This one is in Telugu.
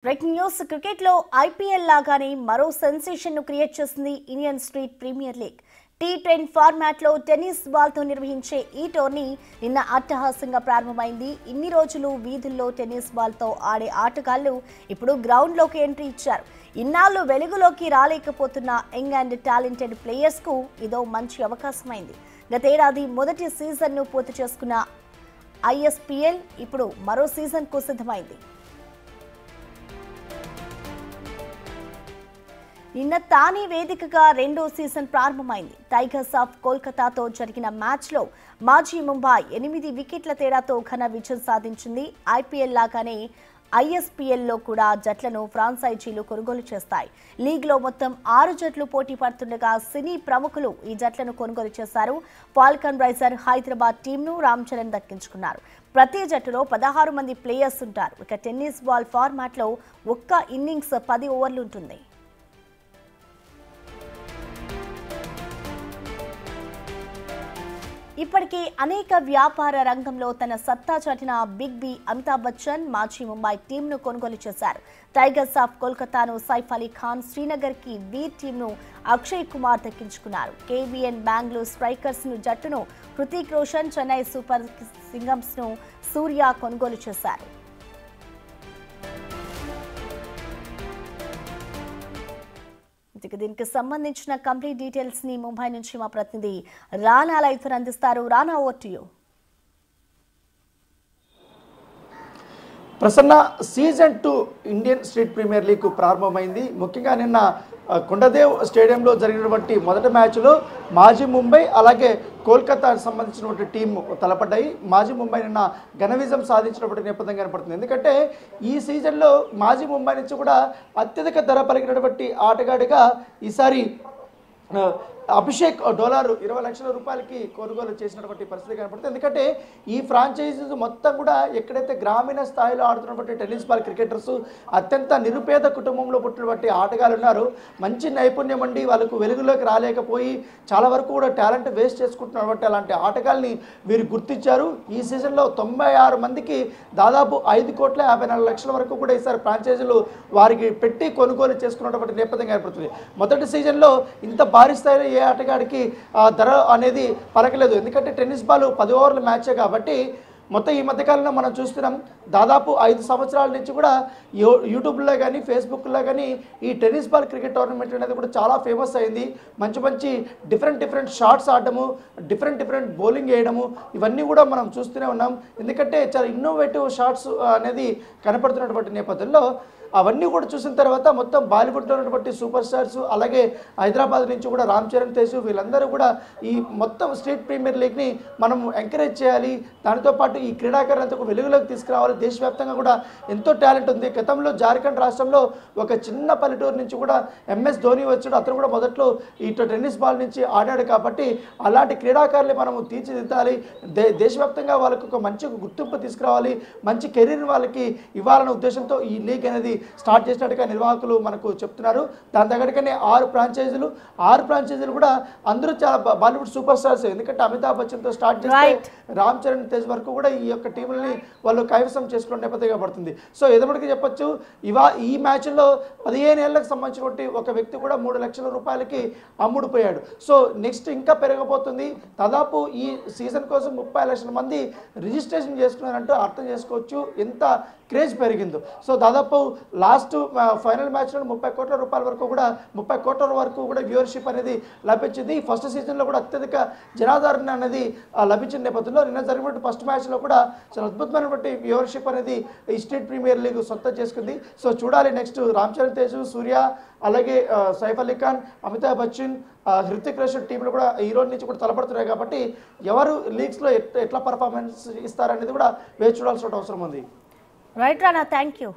బ్రేకింగ్ న్యూస్ క్రికెట్ లో ఐపీఎల్ లాగానే మరో సెన్సేషన్ ను క్రియేట్ చేసింది Indian street premier league. T10 format లో టెన్నిస్ బాల్ తో నిర్వహించే ఈ టోర్నీ నిన్న అట్టహాసంగా ప్రారంభమైంది. ఇన్ని రోజులు వీధుల్లో టెన్నిస్ బాల్ తో ఆడే ఆటగాళ్లు ఇప్పుడు గ్రౌండ్ లోకి ఎంట్రీ ఇచ్చారు. ఇన్నాళ్లు వెలుగులోకి రాలేకపోతున్న యంగ్ అండ్ టాలెంటెడ్ ప్లేయర్స్ కు ఇదో మంచి అవకాశమైంది. గతేడాది మొదటి సీజన్ ను పూర్తి చేసుకున్న ఐఎస్పీఎల్ ఇప్పుడు మరో సీజన్ కు సిద్ధమైంది. నిన్న తానే వేదికగా రెండో సీజన్ ప్రారంభమైంది. టైగర్స్ ఆఫ్ కోల్కతాతో జరిగిన మ్యాచ్లో మాజీ ముంబై 8 వికెట్ల తేడాతో ఘన విజయం సాధించింది. ఐపీఎల్ లాగానే ఐఎస్పీఎల్లో కూడా జట్లను ఫ్రాంచైజీలు కొనుగోలు చేస్తాయి. లీగ్లో మొత్తం 6 జట్లు పోటీ పడుతుండగా సినీ ప్రముఖులు ఈ జట్లను కొనుగోలు చేశారు. ఫాల్కన్ రైజర్ హైదరాబాద్ టీంను రామ్ చరణ్ దక్కించుకున్నారు. ప్రతి జట్టులో 16 మంది ప్లేయర్స్ ఉంటారు. ఇక టెన్నిస్ బాల్ ఫార్మాట్లో ఒక్క ఇన్నింగ్స్ 10 ఓవర్లు ఉంటుంది. ఇప్పటికే అనేక వ్యాపార రంగంలో తన సత్తా చాటిన బిగ్ బి అమితాబ్ బచ్చన్ మాజీ ముంబై టీంను కొనుగోలు చేశారు. టైగర్స్ ఆఫ్ కోల్కతాను సైఫ్ అలీ ఖాన్, శ్రీనగర్ కి వీర్ టీంను అక్షయ్ కుమార్ దక్కించుకున్నారు. కేవీఎన్ బెంగళూరు స్ట్రైకర్స్ ను జట్టును హృతిక్ రోషన్, చెన్నై సూపర్ కింగ్స్ ను సూర్య కొనుగోలు చేశారు. దీనికి సంబంధించిన కంప్లీట్ డీటెయిల్స్ ని ముంబై నుంచి మా ప్రతినిధి రానా లైవ్ అందిస్తారు. Rana, over to you. Prasanna, season 2 Indian street premier league ప్రారంభమైంది. ముఖ్యంగా నిన్న కొండదేవ్ స్టేడియంలో జరిగినటువంటి మొదటి మ్యాచ్లో మాజీ ముంబై అలాగే కోల్కతాకు సంబంధించినటువంటి టీం తలపడ్డాయి. మాజీ ముంబై నిన్న ఘన విజయం సాధించినటువంటి నేపథ్యం కనపడుతుంది. ఎందుకంటే ఈ సీజన్లో మాజీ ముంబై నుంచి కూడా అత్యధిక ధర పలికినటువంటి ఆటగాడిగా ఈసారి అభిషేక్ డోలార్ 20 లక్షల రూపాయలకి కొనుగోలు చేసినటువంటి పరిస్థితి కనపడుతుంది. ఎందుకంటే ఈ ఫ్రాంచైజీస్ మొత్తం కూడా ఎక్కడైతే గ్రామీణ స్థాయిలో ఆడుతున్నటువంటి టెన్నిస్ బాల్ క్రికెటర్స్, అత్యంత నిరుపేద కుటుంబంలో పుట్టినటువంటి ఆటగాళ్ళు ఉన్నారు. మంచి నైపుణ్యం అండి, వాళ్ళకు వెలుగులోకి రాలేకపోయి చాలా వరకు కూడా టాలెంట్ వేస్ట్ చేసుకుంటున్నటువంటి అలాంటి ఆటగాళ్ళని వీరు గుర్తించారు. ఈ సీజన్లో 96 మందికి దాదాపు 5,54 లక్షల వరకు కూడా ఈసారి ఫ్రాంచైజీలు వారికి పెట్టి కొనుగోలు చేసుకున్నటువంటి నేపథ్యం కనపడుతుంది. మొదటి సీజన్లో ఇంత భారీ స్థాయిలో ఏ ఆటగాడికి ధర అనేది పలకలేదు. ఎందుకంటే టెన్నిస్ బాల్ 10 ఓవర్ల మ్యాచే కాబట్టి. మొత్తం ఈ మధ్యకాలంలో మనం చూస్తున్నాం, దాదాపు 5 సంవత్సరాల నుంచి కూడా యూట్యూబ్లో కానీ ఫేస్బుక్లో కానీ ఈ టెన్నిస్ బాల్ క్రికెట్ టోర్నమెంట్ అనేది కూడా చాలా ఫేమస్ అయింది. మంచి డిఫరెంట్ షాట్స్ ఆడటము, డిఫరెంట్ బౌలింగ్ వేయడము, ఇవన్నీ కూడా మనం చూస్తూనే ఉన్నాం. ఎందుకంటే చాలా ఇన్నోవేటివ్ షాట్స్ అనేది కనపడుతున్నటువంటి నేపథ్యంలో అవన్నీ కూడా చూసిన తర్వాత మొత్తం బాలీవుడ్లో ఉన్నటువంటి సూపర్ స్టార్స్ అలాగే హైదరాబాద్ నుంచి కూడా రామ్ చరణ్, తేజు వీళ్ళందరూ కూడా ఈ మొత్తం స్టేట్ ప్రీమియర్ లీగ్ని మనం ఎంకరేజ్ చేయాలి. దానితో పాటు ఈ క్రీడాకారులంతా వెలుగులోకి తీసుకురావాలి. దేశవ్యాప్తంగా కూడా ఎంతో టాలెంట్ ఉంది. గతంలో జార్ఖండ్ రాష్ట్రంలో ఒక చిన్న పల్లెటూరు నుంచి కూడా ఎంఎస్ ధోని వచ్చాడు. అతను కూడా మొదట్లో ఈ టెన్నిస్ బాల్ నుంచి ఆడాడు. కాబట్టి అలాంటి క్రీడాకారులు మనము తీర్చిదిద్దాలి. దేశవ్యాప్తంగా వాళ్ళకు ఒక మంచి గుర్తింపు తీసుకురావాలి. మంచి కెరీర్ వాళ్ళకి ఇవ్వాలనే ఉద్దేశంతో ఈ లీగ్ అనేది స్టార్ట్ చేసినట్టుగా నిర్వాహకులు మనకు చెప్తున్నారు. దాని దగ్గరకనే 6 ఫ్రాంచైజీలు కూడా అందరూ చాలా బాలీవుడ్ సూపర్ స్టార్స్. ఎందుకంటే అమితాబ్ బచ్చన్తో స్టార్ట్ చేస్తే రామ్ చరణ్, తేజ్ వరకు కూడా ఈ యొక్క టీంలని వాళ్ళు కైవసం చేసుకునే నేపథ్యంగా పడుతుంది. సో ఎదమటికి చెప్పొచ్చు, ఈ మ్యాచ్లో 15 ఏళ్లకు సంబంధించినటువంటి ఒక వ్యక్తి కూడా 3 లక్షల రూపాయలకి అమ్ముడుపోయాడు. సో నెక్స్ట్ ఇంకా పెరగబోతుంది. దాదాపు ఈ సీజన్ కోసం 30 లక్షల మంది రిజిస్ట్రేషన్ చేసుకున్నారంటూ అర్థం చేసుకోవచ్చు ఎంత క్రేజ్ పెరిగిందో. సో దాదాపు లాస్ట్ ఫైనల్ మ్యాచ్లో 30 కోట్ల రూపాయల వరకు కూడా 30 కోట్ల వరకు కూడా వ్యూవర్షిప్ అనేది లభించింది. ఫస్ట్ సీజన్లో కూడా అత్యధిక జనాదరణ అనేది లభించిన నేపథ్యంలో నిన్న జరిగినటువంటి ఫస్ట్ మ్యాచ్లో కూడా చాలా అద్భుతమైనటువంటి వ్యూవర్షిప్ అనేది ఈ స్టేట్ ప్రీమియర్ లీగ్ సొంతం చేసుకుంది. సో చూడాలి నెక్స్ట్ రామ్ చరణ్, తేజు, సూర్య అలాగే సైఫ్ అలీ ఖాన్, అమితాబ్ బచ్చన్, హృతిక్ రోషన్ టీంలు కూడా ఈ రోజు నుంచి కూడా తలపడుతున్నాయి. కాబట్టి ఎవరు లీగ్స్లో ఎట్లా పర్ఫార్మెన్స్ ఇస్తారనేది కూడా వేచి చూడాల్సిన అవసరం ఉంది. Right Rana, thank you.